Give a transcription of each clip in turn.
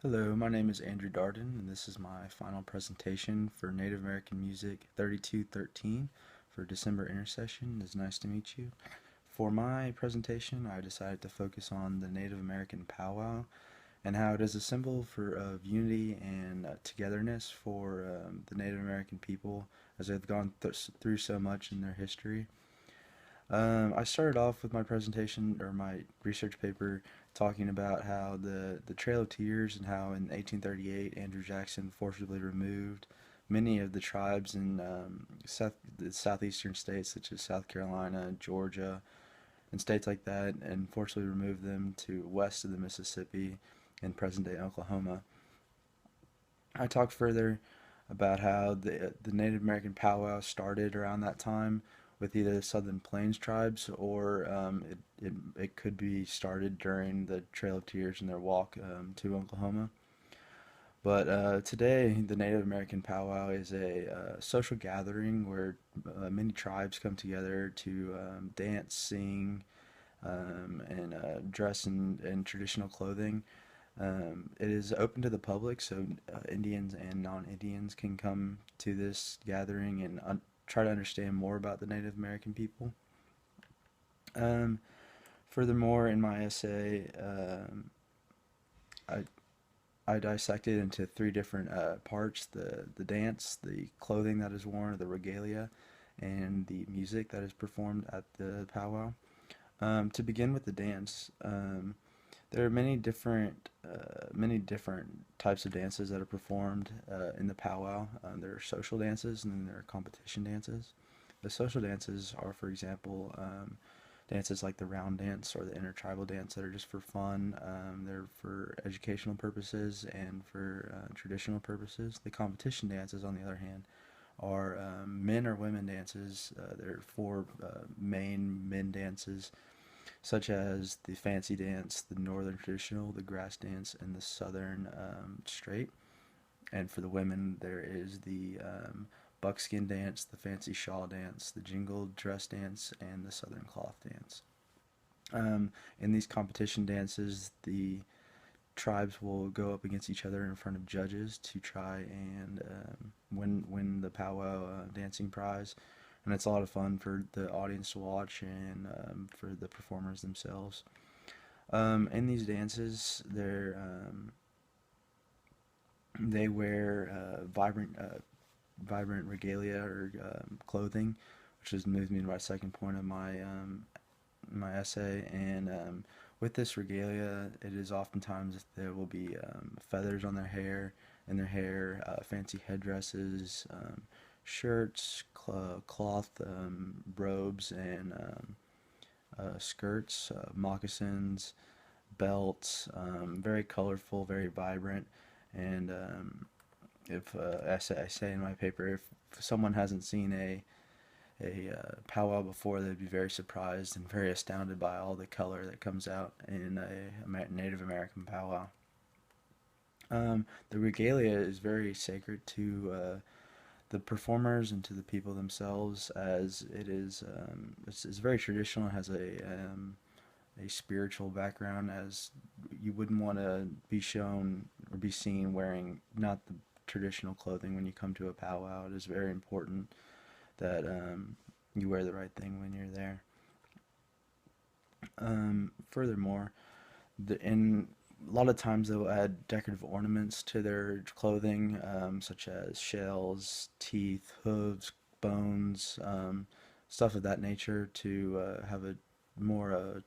Hello, my name is Andrew Darden, and this is my final presentation for Native American Music 3213 for December Intersession. It's nice to meet you. For my presentation, I decided to focus on the Native American powwow and how it is a symbol of unity and togetherness for the Native American people as they've gone through so much in their history. I started off with my presentation or my research paper talking about how the Trail of Tears and how in 1838 Andrew Jackson forcibly removed many of the tribes in the southeastern states such as South Carolina, Georgia, and states like that, and forcibly removed them to west of the Mississippi in present-day Oklahoma. I talked further about how the Native American powwow started around that time with either the Southern Plains tribes or it could be started during the Trail of Tears and their walk to Oklahoma. But today, the Native American powwow is a social gathering where many tribes come together to dance, sing, and dress in traditional clothing. It is open to the public, so Indians and non-Indians can come to this gathering and try to understand more about the Native American people. Um, Furthermore, in my essay, I I dissected into three different parts: the dance, the clothing that is worn, the regalia, and the music that is performed at the powwow. To begin with the dance, there are many different types of dances that are performed in the powwow. There are social dances and then there are competition dances. The social dances are, for example, dances like the round dance or the intertribal dance that are just for fun. They're for educational purposes and for traditional purposes. The competition dances, on the other hand, are men or women dances. There are four main men dances such as the fancy dance, the northern traditional, the grass dance, and the southern straight. And for the women, there is the buckskin dance, the fancy shawl dance, the jingled dress dance, and the southern cloth dance. In these competition dances, the tribes will go up against each other in front of judges to try and win the powwow dancing prize, and it's a lot of fun for the audience to watch and for the performers themselves. In these dances, they wear vibrant regalia or clothing, which is moves me to my second point of my essay. And with this regalia, it is oftentimes there will be feathers on their hair, fancy headdresses, shirts, cloth robes, and skirts, moccasins, belts, very colorful, very vibrant. And if I say in my paper, if someone hasn't seen a powwow before, they'd be very surprised and very astounded by all the color that comes out in a Native American powwow. The regalia is very sacred to the performers and to the people themselves, as it is it's very traditional. It has a spiritual background, as you wouldn't want to be shown or be seen wearing not the traditional clothing when you come to a powwow. It is very important that you wear the right thing when you're there. Furthermore, in a lot of times they'll add decorative ornaments to their clothing, such as shells, teeth, hooves, bones, stuff of that nature, to have a more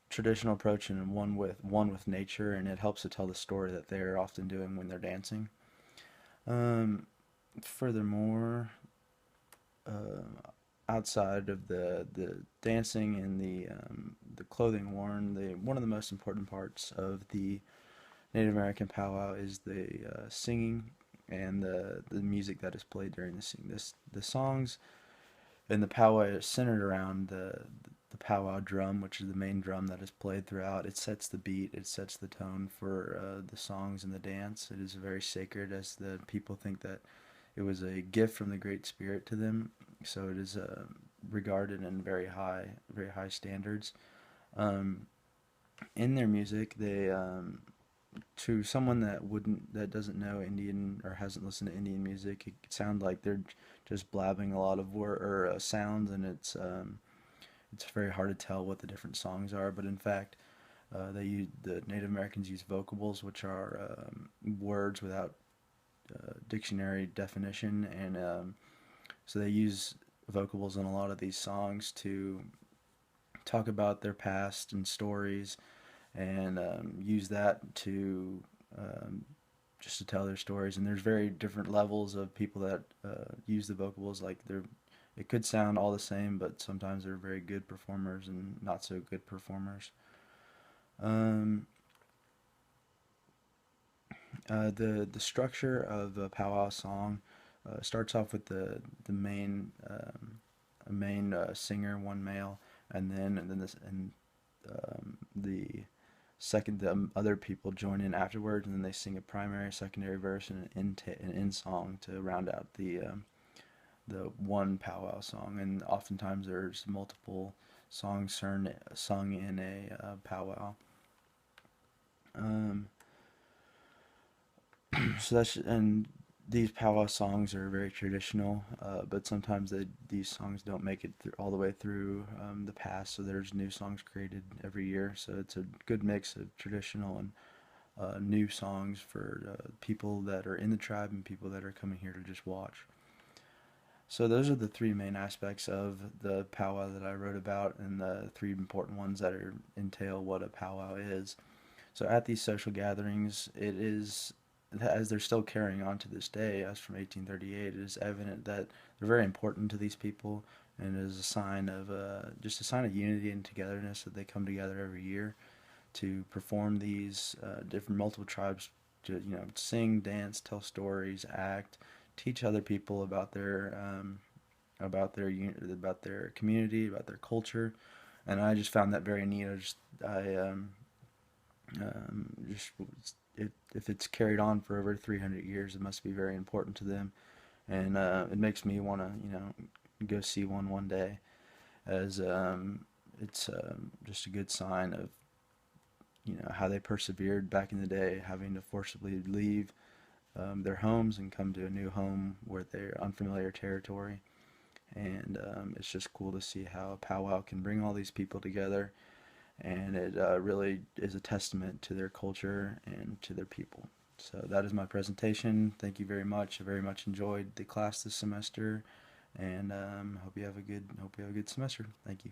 traditional approach and one with nature, and it helps to tell the story that they're often doing when they're dancing. Um, Furthermore, outside of the dancing and the clothing worn, the one of the most important parts of the Native American powwow is the singing and the music that is played during the sing. The songs and the powwow is centered around the powwow drum, which is the main drum that is played throughout. It sets the beat, it sets the tone for the songs and the dance. It is very sacred, as the people think that it was a gift from the Great Spirit to them. So it is regarded in very high standards. Um, in their music, they to someone that doesn't know Indian or hasn't listened to Indian music, it could sound like they're just blabbing a lot of sounds, and it's very hard to tell what the different songs are. But in fact, the Native Americans use vocables, which are words without dictionary definition, and so they use vocables in a lot of these songs to talk about their past and stories, and use that to just to tell their stories. And there's very different levels of people that use the vocables. Like it could sound all the same, but sometimes they're very good performers and not so good performers. Um, the structure of a powwow song starts off with the main singer, one male, and the second the other people join in afterwards, and then they sing a primary, secondary verse, and an end song to round out the one powwow song. And oftentimes there's multiple songs sung in a powwow. Um, and these powwow songs are very traditional, but sometimes these songs don't make it all the way through the past. So there's new songs created every year. So it's a good mix of traditional and new songs for people that are in the tribe and people that are coming here to just watch. So those are the three main aspects of the powwow that I wrote about, and the three important ones that entail what a powwow is. So at these social gatherings, it is, as they're still carrying on to this day, as from 1838, it is evident that they're very important to these people, and it is a sign of just a sign of unity and togetherness that they come together every year to perform these different multiple tribes to sing, dance, tell stories, act, teach other people about their community, about their culture, and I just found that very neat. Just if it's carried on for over 300 years, it must be very important to them, and it makes me want to go see one day, as it's just a good sign of how they persevered back in the day, having to forcibly leave their homes and come to a new home where they're unfamiliar territory. And it's just cool to see how a powwow can bring all these people together, and it really is a testament to their culture and to their people. So that is my presentation. Thank you very much. I very much enjoyed the class this semester, and hope you have a good semester. Thank you.